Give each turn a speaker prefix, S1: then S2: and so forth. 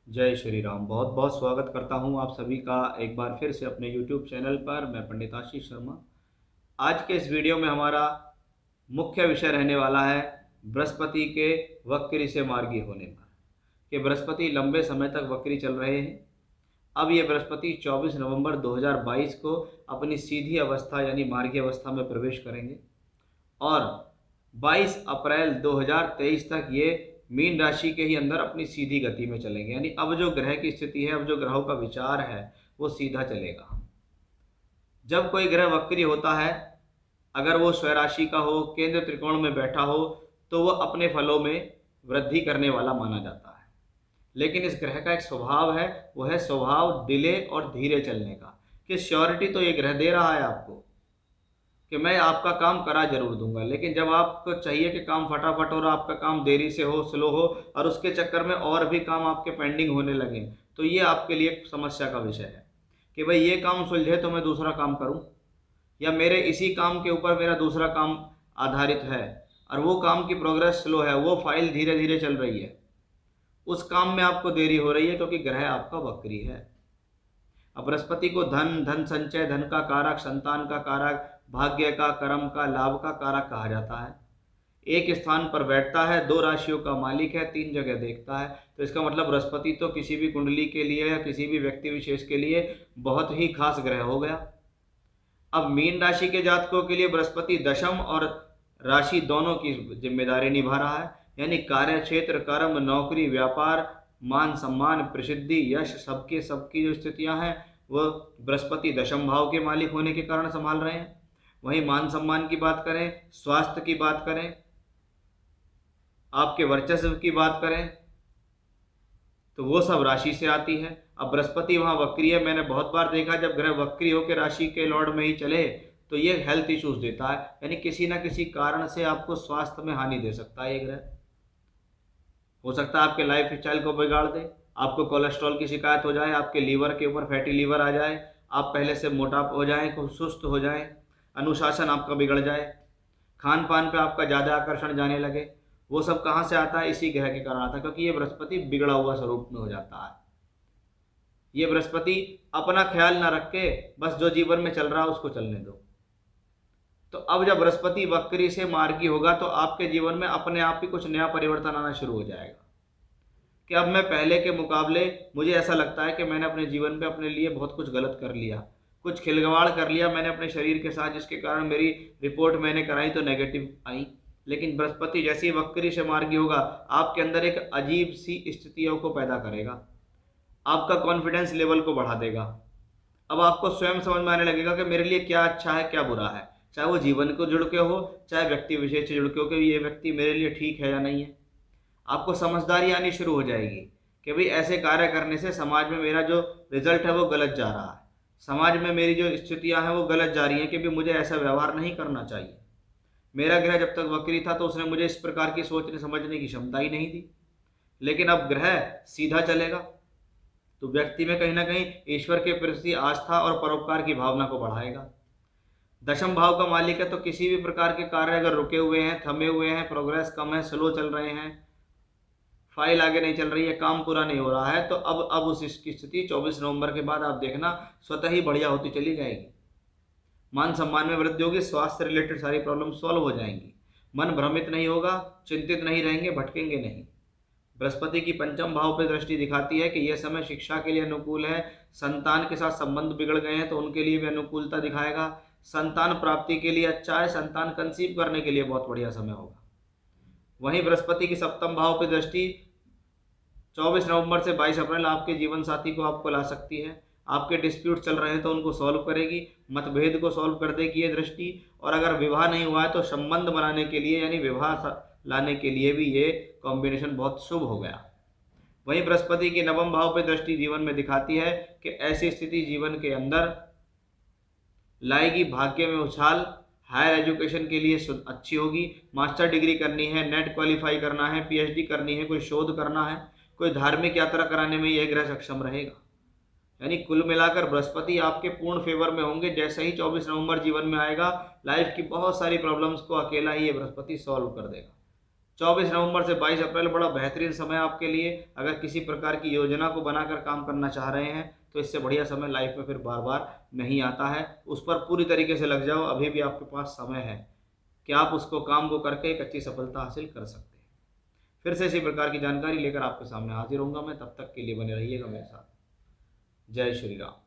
S1: जय श्री राम। बहुत बहुत स्वागत करता हूं आप सभी का एक बार फिर से अपने YouTube चैनल पर। मैं पंडित आशीष शर्मा। आज के इस वीडियो में हमारा मुख्य विषय रहने वाला है बृहस्पति के वक्री से मार्गी होने पर। कि बृहस्पति लंबे समय तक वक्री चल रहे हैं। अब ये बृहस्पति 24 नवंबर 2022 को अपनी सीधी अवस्था यानी मार्गी अवस्था में प्रवेश करेंगे और 22 अप्रैल 2023 तक ये मीन राशि के ही अंदर अपनी सीधी गति में चलेंगे। यानी अब जो ग्रह की स्थिति है, अब जो ग्रहों का विचार है, वो सीधा चलेगा। जब कोई ग्रह वक्री होता है, अगर वो स्वराशि का हो, केंद्र त्रिकोण में बैठा हो, तो वो अपने फलों में वृद्धि करने वाला माना जाता है। लेकिन इस ग्रह का एक स्वभाव है, वो है स्वभाव डिले और धीरे चलने का। कि श्योरिटी तो ये ग्रह दे रहा है आपको कि मैं आपका काम करा जरूर दूंगा, लेकिन जब आपको चाहिए कि काम फटाफट हो और आपका काम देरी से हो, स्लो हो, और उसके चक्कर में और भी काम आपके पेंडिंग होने लगे, तो ये आपके लिए एक समस्या का विषय है कि भाई ये काम सुलझे तो मैं दूसरा काम करूं, या मेरे इसी काम के ऊपर मेरा दूसरा काम आधारित है और वो काम की प्रोग्रेस स्लो है, वो फाइल धीरे धीरे चल रही है, उस काम में आपको देरी हो रही है क्योंकि ग्रह आपका वक्री है। अब बृहस्पति को धन, धन संचय, धन का कारक, संतान का कारक, भाग्य का, कर्म का, लाभ का कारक कहा जाता है। एक स्थान पर बैठता है, दो राशियों का मालिक है, तीन जगह देखता है, तो इसका मतलब बृहस्पति तो किसी भी कुंडली के लिए या किसी भी व्यक्ति विशेष के लिए बहुत ही खास ग्रह हो गया। अब मीन राशि के जातकों के लिए बृहस्पति दशम और राशि दोनों की जिम्मेदारी निभा रहा है। यानी कार्य क्षेत्र, कर्म, नौकरी, व्यापार, मान सम्मान, प्रसिद्धि, यश, सबके सबकी जो स्थितियां हैं वो बृहस्पति दशम भाव के मालिक होने के कारण संभाल रहे हैं। वहीं मान सम्मान की बात करें, स्वास्थ्य की बात करें, आपके वर्चस्व की बात करें, तो वो सब राशि से आती है। अब बृहस्पति वहाँ वक्री है। मैंने बहुत बार देखा जब ग्रह वक्री होकर राशि के लॉर्ड में ही चले तो ये हेल्थ इश्यूज देता है। यानी किसी ना किसी कारण से आपको स्वास्थ्य में हानि दे सकता है ये ग्रह। हो सकता है आपके लाइफ स्टाइल को बिगाड़ दे, आपको कोलेस्ट्रॉल की शिकायत हो जाए, आपके लीवर के ऊपर फैटी लीवर आ जाए, आप पहले से मोटा हो जाएं, खूब सुस्त हो जाएं, अनुशासन आपका बिगड़ जाए, खान पान पे आपका ज़्यादा आकर्षण जाने लगे। वो सब कहाँ से आता है? इसी ग्रह के कारण आता है, क्योंकि ये बृहस्पति बिगड़ा हुआ स्वरूप में हो जाता है। ये बृहस्पति अपना ख्याल ना रख के बस जो जीवन में चल रहा है उसको चलने दो। तो अब जब बृहस्पति वक्री से मार्गी होगा तो आपके जीवन में अपने आप ही कुछ नया परिवर्तन आना शुरू हो जाएगा कि अब मैं पहले के मुकाबले, मुझे ऐसा लगता है कि मैंने अपने जीवन में अपने लिए बहुत कुछ गलत कर लिया, कुछ खिलवाड़ कर लिया मैंने अपने शरीर के साथ, जिसके कारण मेरी रिपोर्ट मैंने कराई तो नेगेटिव आई। लेकिन बृहस्पति जैसे ही वक्री से मार्गी होगा आपके अंदर एक अजीब सी स्थितियों को पैदा करेगा, आपका कॉन्फिडेंस लेवल को बढ़ा देगा। अब आपको स्वयं समझ में आने लगेगा कि मेरे लिए क्या अच्छा है, क्या बुरा है, चाहे वो जीवन को जुड़ के हो, चाहे व्यक्ति विशेष से जुड़ के हो, कि ये व्यक्ति मेरे लिए ठीक है या नहीं है। आपको समझदारी आनी शुरू हो जाएगी कि भाई ऐसे कार्य करने से समाज में मेरा जो रिजल्ट है वो गलत जा रहा है, समाज में मेरी जो स्थितियां हैं वो गलत जा रही हैं, कि भाई मुझे ऐसा व्यवहार नहीं करना चाहिए। मेरा ग्रह जब तक वक्री था तो उसने मुझे इस प्रकार की सोचने समझने की क्षमता ही नहीं दी, लेकिन अब ग्रह सीधा चलेगा तो व्यक्ति में कहीं ना कहीं ईश्वर के प्रति आस्था और परोपकार की भावना को बढ़ाएगा। दशम भाव का मालिक है, तो किसी भी प्रकार के कार्य अगर रुके हुए हैं, थमे हुए हैं, प्रोग्रेस कम है, स्लो चल रहे हैं, फाइल आगे नहीं चल रही है, काम पूरा नहीं हो रहा है, तो अब उस इसकी स्थिति 24 नवंबर के बाद आप देखना स्वतः ही बढ़िया होती चली जाएगी। मान सम्मान में वृद्धि होगी, स्वास्थ्य रिलेटेड सारी प्रॉब्लम सॉल्व हो जाएंगी, मन भ्रमित नहीं होगा, चिंतित नहीं रहेंगे, भटकेंगे नहीं। बृहस्पति की पंचम भाव पर दृष्टि दिखाती है कि यह समय शिक्षा के लिए अनुकूल है। संतान के साथ संबंध बिगड़ गए हैं तो उनके लिए भी अनुकूलता दिखाएगा। संतान प्राप्ति के लिए अच्छा है, संतान कंसीव करने के लिए बहुत बढ़िया समय होगा। वहीं बृहस्पति की सप्तम भाव पर दृष्टि 24 नवंबर से 22 अप्रैल आपके जीवन साथी को आपको ला सकती है। आपके डिस्प्यूट चल रहे हैं तो उनको सॉल्व करेगी, मतभेद को सॉल्व कर देगी ये दृष्टि। और अगर विवाह नहीं हुआ है तो संबंध बनाने के लिए यानी विवाह लाने के लिए भी ये कॉम्बिनेशन बहुत शुभ हो गया। वहीं बृहस्पति की नवम भाव पर दृष्टि जीवन में दिखाती है कि ऐसी स्थिति जीवन के अंदर लाएगी, भाग्य में उछाल, हायर एजुकेशन के लिए अच्छी होगी, मास्टर डिग्री करनी है, नेट क्वालिफाई करना है, पीएचडी करनी है, कोई शोध करना है, कोई धार्मिक यात्रा कराने में यह ग्रह सक्षम रहेगा। यानी कुल मिलाकर बृहस्पति आपके पूर्ण फेवर में होंगे। जैसे ही 24 नवंबर जीवन में आएगा, लाइफ की बहुत सारी प्रॉब्लम्स को अकेला ही ये बृहस्पति सॉल्व कर देगा। 24 नवंबर से 22 अप्रैल बड़ा बेहतरीन समय आपके लिए। अगर किसी प्रकार की योजना को बनाकर काम करना चाह रहे हैं तो इससे बढ़िया समय लाइफ में फिर बार बार नहीं आता है। उस पर पूरी तरीके से लग जाओ, अभी भी आपके पास समय है कि आप उसको काम को करके एक अच्छी सफलता हासिल कर सकते हैं। फिर से इसी प्रकार की जानकारी लेकर आपके सामने हाजिर होऊंगा मैं, तब तक के लिए बने रहिएगा मेरे साथ। जय श्री राम।